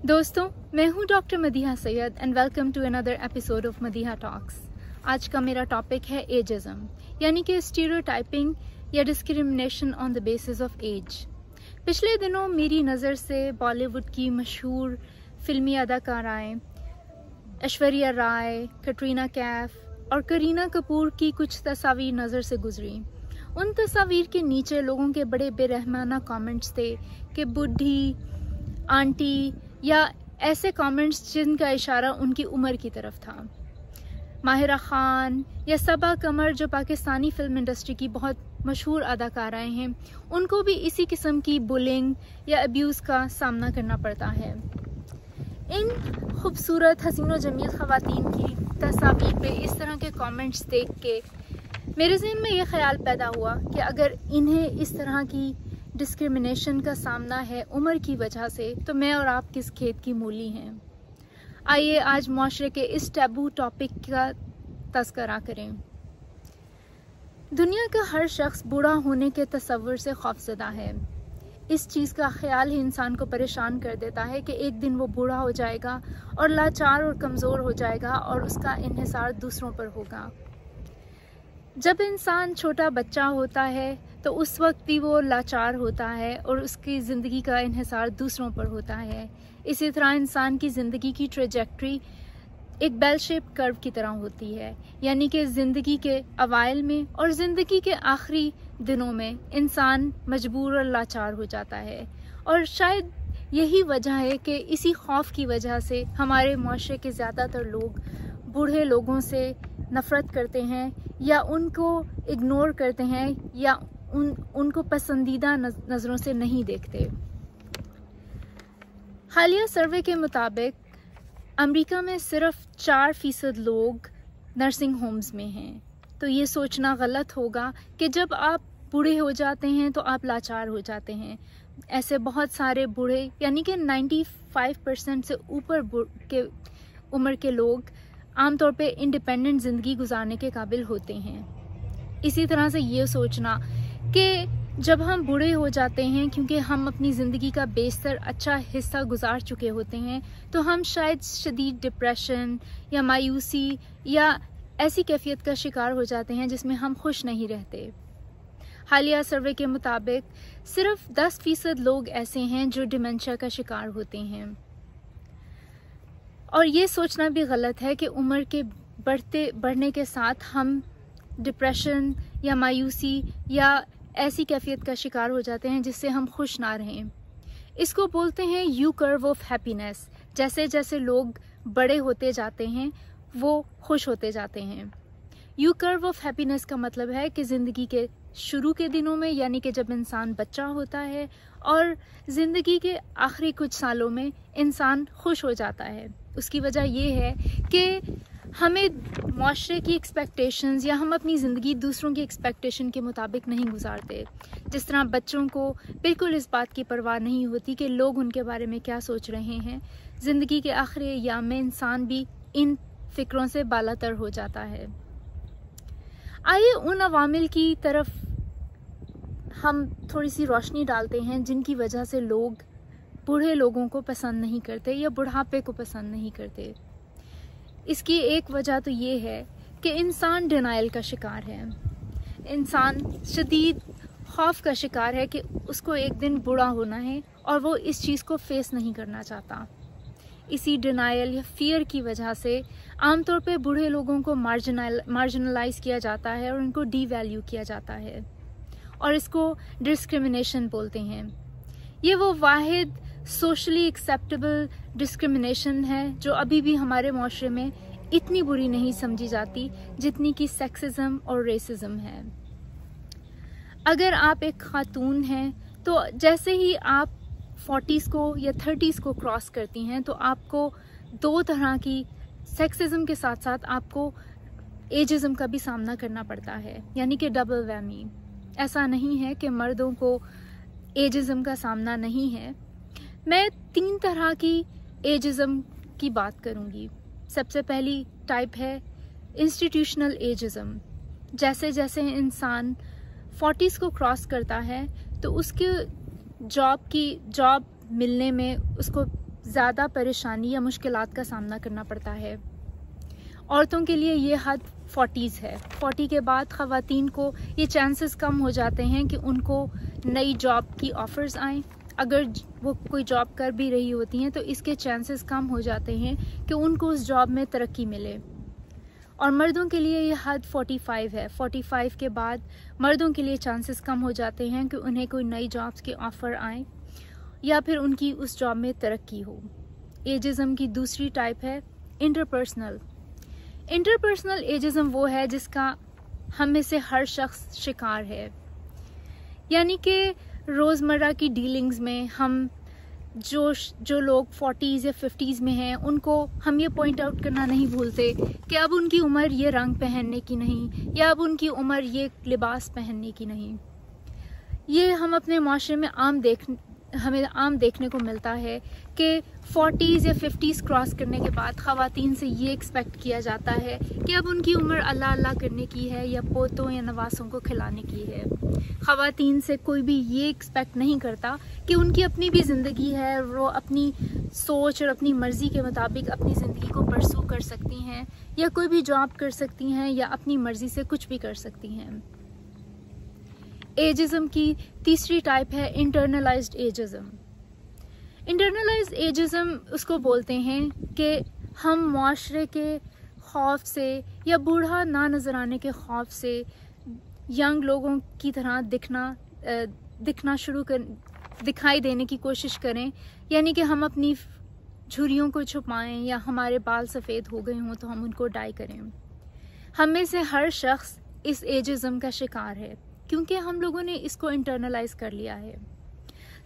दोस्तों, मैं हूं doctor Madiha Syed and welcome to another episode of Madiha talks. आज का मेरा टॉपिक है एजिज्म, यानी कि स्टीरियोटाइपिंग या discrimination on the basis of age. पिछले दिनों मेरी नज़र से बॉलीवुड की मशहूर फिल्मी अदाकाराएं ऐश्वर्या राय, कटरीना कैफ और करीना कपूर की कुछ तस्वीर नज़र से गुजरी। उन तस्वीर के नीचे लोगों के बड़े बेरहमाना कमेंट्स थे कि बुढ़ी, आंटी या ऐसे कमेंट्स जिनका इशारा उनकी उम्र की तरफ था। माहिरा खान या सबा कमर, जो पाकिस्तानी फिल्म इंडस्ट्री की बहुत मशहूर अदाकाराएं हैं, उनको भी इसी किस्म की बुलिंग या अब्यूज़ का सामना करना पड़ता है। इन खूबसूरत हसीनो जमील ख़वातीन की तस्वीर पे इस तरह के कमेंट्स देख के मेरे ज़हन में ये ख्याल पैदा हुआ कि अगर इन्हें इस तरह की डिस्क्रिमिनेशन का सामना है उम्र की वजह से, तो मैं और आप किस खेत की मूली हैं। आइए आज माशरे के इस टैबू टॉपिक का तज़किरा करें। दुनिया का हर शख्स बूढ़ा होने के तस्वुर से खौफज़दा है। इस चीज़ का ख्याल ही इंसान को परेशान कर देता है कि एक दिन वो बूढ़ा हो जाएगा और लाचार और कमज़ोर हो जाएगा और उसका इन्हिसार दूसरों पर होगा। जब इंसान छोटा बच्चा होता है तो उस वक्त भी वो लाचार होता है और उसकी ज़िंदगी का इन्हिसार दूसरों पर होता है। इसी तरह इंसान की ज़िंदगी की ट्रेजेक्ट्री एक बेल शेप कर्व की तरह होती है, यानी कि ज़िंदगी के अवाइल में और ज़िंदगी के आखिरी दिनों में इंसान मजबूर और लाचार हो जाता है। और शायद यही वजह है कि इसी खौफ की वजह से हमारे माशरे के ज़्यादातर लोग बूढ़े लोगों से नफ़रत करते हैं या उनको इग्नोर करते हैं या उनको पसंदीदा नज़रों से नहीं देखते। हालिया सर्वे के मुताबिक अमेरिका में सिर्फ 4% लोग नर्सिंग होम्स में हैं। तो ये सोचना गलत होगा कि जब आप बूढ़े हो जाते हैं तो आप लाचार हो जाते हैं। ऐसे बहुत सारे बूढ़े, यानी कि 95% से ऊपर के उम्र के लोग आमतौर पे इंडिपेंडेंट ज़िंदगी गुजारने के काबिल होते हैं। इसी तरह से ये सोचना कि जब हम बूढ़े हो जाते हैं, क्योंकि हम अपनी ज़िंदगी का बेशतर अच्छा हिस्सा गुजार चुके होते हैं, तो हम शायद शदीद डिप्रेशन या मायूसी या ऐसी कैफियत का शिकार हो जाते हैं जिसमें हम खुश नहीं रहते। हालिया सर्वे के मुताबिक सिर्फ 10% लोग ऐसे हैं जो डिमेंशिया का शिकार होते हैं। और ये सोचना भी गलत है कि उम्र के बढ़ने के साथ हम डिप्रेशन या मायूसी या ऐसी कैफियत का शिकार हो जाते हैं जिससे हम खुश ना रहें। इसको बोलते हैं यू कर्व ऑफ हैप्पीनेस। जैसे जैसे लोग बड़े होते जाते हैं वो खुश होते जाते हैं। यू कर्व ऑफ हैप्पीनेस का मतलब है कि ज़िंदगी के शुरू के दिनों में, यानी कि जब इंसान बच्चा होता है, और ज़िंदगी के आखिरी कुछ सालों में इंसान खुश हो जाता है। उसकी वजह ये है कि हमें माशरे की एक्सपेक्टेशंस या हम अपनी ज़िंदगी दूसरों की एक्सपेक्टेशन के मुताबिक नहीं गुजारते। जिस तरह बच्चों को बिल्कुल इस बात की परवाह नहीं होती कि लोग उनके बारे में क्या सोच रहे हैं, ज़िंदगी के आखिरी अय्याम में इंसान भी इन फ़िक्रों से बालातर हो जाता है। आइए उन अवामिल की तरफ हम थोड़ी सी रोशनी डालते हैं जिनकी वजह से लोग बूढ़े लोगों को पसंद नहीं करते या बुढ़ापे को पसंद नहीं करते। इसकी एक वजह तो ये है कि इंसान डिनाइल का शिकार है। इंसान शदीद खौफ का शिकार है कि उसको एक दिन बूढ़ा होना है और वो इस चीज़ को फेस नहीं करना चाहता। इसी डिनाइल या फियर की वजह से आमतौर पे बूढ़े लोगों को मार्जिनलाइज किया जाता है और उनको डीवैल्यू किया जाता है, और इसको डिस्क्रिमिनेशन बोलते हैं। ये वो वाहिद सोशली एक्सेप्टेबल डिस्क्रिमिनेशन है जो अभी भी हमारे माशरे में इतनी बुरी नहीं समझी जाती जितनी कि सेक्सिज्म और रेसिज्म है। अगर आप एक खातून हैं तो जैसे ही आप 40s को या 30s को क्रॉस करती हैं तो आपको दो तरह की सेक्सिज्म के साथ साथ आपको एजिज्म का भी सामना करना पड़ता है, यानी कि डबल वैमी। ऐसा नहीं है कि मर्दों को एजिज्म का सामना नहीं है। मैं 3 तरह की एजिज्म की बात करूंगी। सबसे पहली टाइप है इंस्टीट्यूशनल एजिज्म। जैसे जैसे इंसान 40s को क्रॉस करता है तो उसके जॉब मिलने में उसको ज़्यादा परेशानी या मुश्किलात का सामना करना पड़ता है। औरतों के लिए ये हद 40s है। 40 के बाद ख़वातीन को ये चांसेस कम हो जाते हैं कि उनको नई जॉब की ऑफ़र्स आएँ। अगर वो कोई जॉब कर भी रही होती हैं तो इसके चांसेस कम हो जाते हैं कि उनको उस जॉब में तरक्की मिले। और मर्दों के लिए ये हद 45 है। 45 के बाद मर्दों के लिए चांसेस कम हो जाते हैं कि उन्हें कोई नई जॉब्स के ऑफ़र आए या फिर उनकी उस जॉब में तरक्की हो। एजिज़म की दूसरी टाइप है इंटरपर्सनल। इंटरपर्सनल एजिज़म वो है जिसका हम में से हर शख्स शिकार है, यानी कि रोज़मर्रा की डीलिंग्स में हम जो लोग 40s या 50s में हैं उनको हम ये पॉइंट आउट करना नहीं भूलते कि अब उनकी उम्र ये रंग पहनने की नहीं या अब उनकी उम्र ये लिबास पहनने की नहीं। ये हम अपने माशरे में हमें आम देखने को मिलता है कि 40s या 50s क्रॉस करने के बाद ख़वातीन से ये एक्सपेक्ट किया जाता है कि अब उनकी उम्र अल्लाह अल्लाह करने की है या पोतों या नवासों को खिलाने की है। ख़वातीन से कोई भी ये एक्सपेक्ट नहीं करता कि उनकी अपनी भी ज़िंदगी है, वो अपनी सोच और अपनी मर्ज़ी के मुताबिक अपनी ज़िंदगी को परसू कर सकती हैं या कोई भी जॉब कर सकती हैं या अपनी मर्ज़ी से कुछ भी कर सकती हैं। एजिज़म की तीसरी टाइप है इंटरनलाइज्ड एजिज़म। इंटरनलाइज्ड एजिज़म उसको बोलते हैं कि हम मुआशरे के खौफ से या बूढ़ा ना नज़र आने के खौफ से यंग लोगों की तरह दिखाई देने की कोशिश करें, यानी कि हम अपनी झुर्रियों को छुपाएं या हमारे बाल सफ़ेद हो गए हों तो हम उनको डाई करें। हम में से हर शख्स इस एजिज़म का शिकार है क्योंकि हम लोगों ने इसको इंटरनलाइज कर लिया है।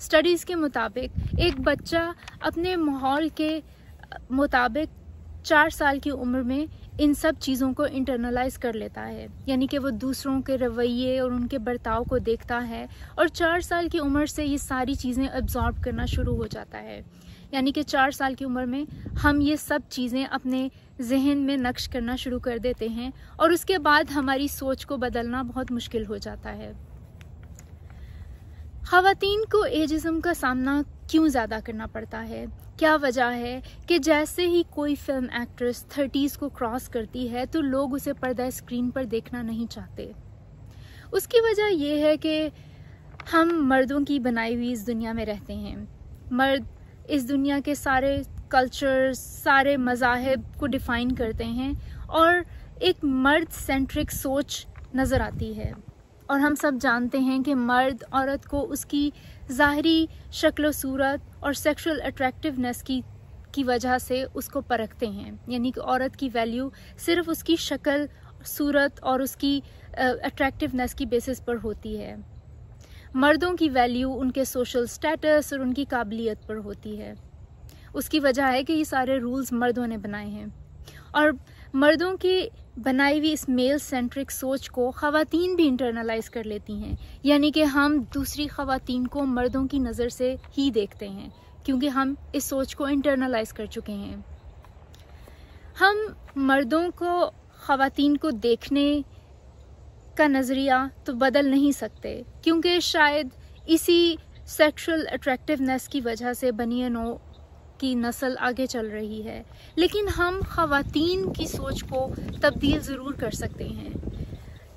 स्टडीज़ के मुताबिक एक बच्चा अपने माहौल के मुताबिक 4 साल की उम्र में इन सब चीज़ों को इंटरनलाइज कर लेता है, यानी कि वो दूसरों के रवैये और उनके बर्ताव को देखता है और 4 साल की उम्र से ये सारी चीज़ें एब्जॉर्ब करना शुरू हो जाता है। यानी कि 4 साल की उम्र में हम ये सब चीज़ें अपने जहन में नक्श करना शुरू कर देते हैं और उसके बाद हमारी सोच को बदलना बहुत मुश्किल हो जाता है। ख़वातीन को एजिज़म का सामना क्यों ज़्यादा करना पड़ता है? क्या वजह है कि जैसे ही कोई फिल्म एक्ट्रेस 30s को क्रॉस करती है तो लोग उसे पर्दा स्क्रीन पर देखना नहीं चाहते। उसकी वजह यह है कि हम मर्दों की बनाई हुई इस दुनिया में रहते हैं। मर्द इस दुनिया के सारे कल्चर्स, सारे मज़ाहिब को डिफ़ाइन करते हैं और एक मर्द सेंट्रिक सोच नज़र आती है। और हम सब जानते हैं कि मर्द औरत को उसकी ज़ाहरी शक्ल सूरत और सेक्सुअल अट्रैक्टिवनेस की वजह से उसको परखते हैं, यानी कि औरत की वैल्यू सिर्फ उसकी शक्ल सूरत और उसकी अट्रैक्टिवनेस की बेसिस पर होती है। मर्दों की वैल्यू उनके सोशल स्टेटस और उनकी काबिलियत पर होती है। उसकी वजह है कि ये सारे रूल्स मर्दों ने बनाए हैं और मर्दों की बनाई हुई इस मेल सेंट्रिक सोच को ख़वातीन भी इंटरनलाइज कर लेती हैं, यानी कि हम दूसरी ख़वातीन को मर्दों की नज़र से ही देखते हैं क्योंकि हम इस सोच को इंटरनलाइज कर चुके हैं। हम मर्दों को ख़वातीन को देखने का नज़रिया तो बदल नहीं सकते क्योंकि शायद इसी सेक्सुअल अट्रैक्टिवनेस की वजह से बनी नौ की नस्ल आगे चल रही है, लेकिन हम ख़वातीन की सोच को तब्दील ज़रूर कर सकते हैं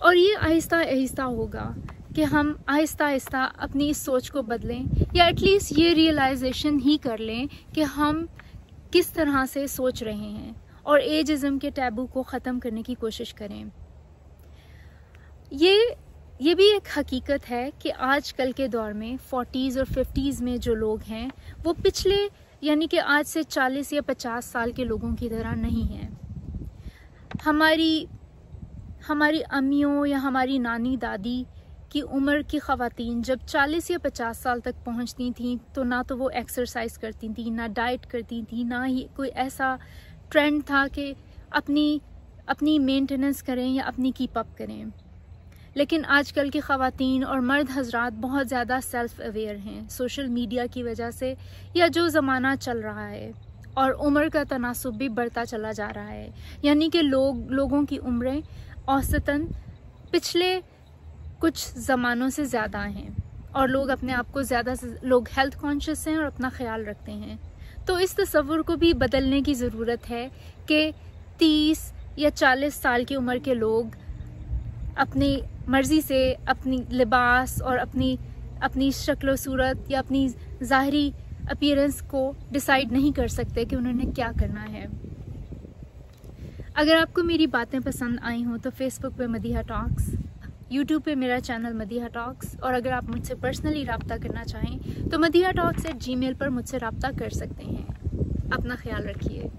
और ये आहिस्ता आहिस्ता होगा कि हम आहिस्ता आहिस्ता अपनी इस सोच को बदलें या एटलीस्ट ये रियलाइजेशन ही कर लें कि हम किस तरह से सोच रहे हैं और एजिज़म के टैबू को ख़त्म करने की कोशिश करें। ये भी एक हकीकत है कि आजकल के दौर में 40s और 50s में जो लोग हैं वो पिछले यानी कि आज से 40 या 50 साल के लोगों की तरह नहीं हैं। हमारी अम्मियों या हमारी नानी दादी की उम्र की ख़वातीन जब 40 या 50 साल तक पहुंचती थीं तो ना तो वो एक्सरसाइज करती थी, ना डाइट करती थी, ना ही कोई ऐसा ट्रेंड था कि अपनी मेंटेनेंस करें या अपनी कीप अप करें। लेकिन आजकल की ख़वातीन और मर्द हजरात बहुत ज़्यादा सेल्फ़ अवेयर हैं सोशल मीडिया की वजह से या जो ज़माना चल रहा है, और उम्र का तनासुब भी बढ़ता चला जा रहा है, यानी कि लोगों की उम्रें औसतन पिछले कुछ ज़मानों से ज़्यादा हैं और लोग अपने आप को ज़्यादा से लोग हेल्थ कॉन्शियस हैं और अपना ख्याल रखते हैं। तो इस तस्वुर को भी बदलने की ज़रूरत है कि 30 या 40 साल की उम्र के लोग अपनी मर्ज़ी से अपनी लिबास और अपनी शक्ल सूरत या अपनी ज़ाहरी अपीयरेंस को डिसाइड नहीं कर सकते कि उन्होंने क्या करना है। अगर आपको मेरी बातें पसंद आई हों तो फेसबुक पे मदीहा टॉक्स, यूट्यूब पे मेरा चैनल मदीहा टॉक्स, और अगर आप मुझसे पर्सनली रब्ता करना चाहें तो madihattalks@gmail पर मुझसे रब्ता कर सकते हैं। अपना ख्याल रखिए।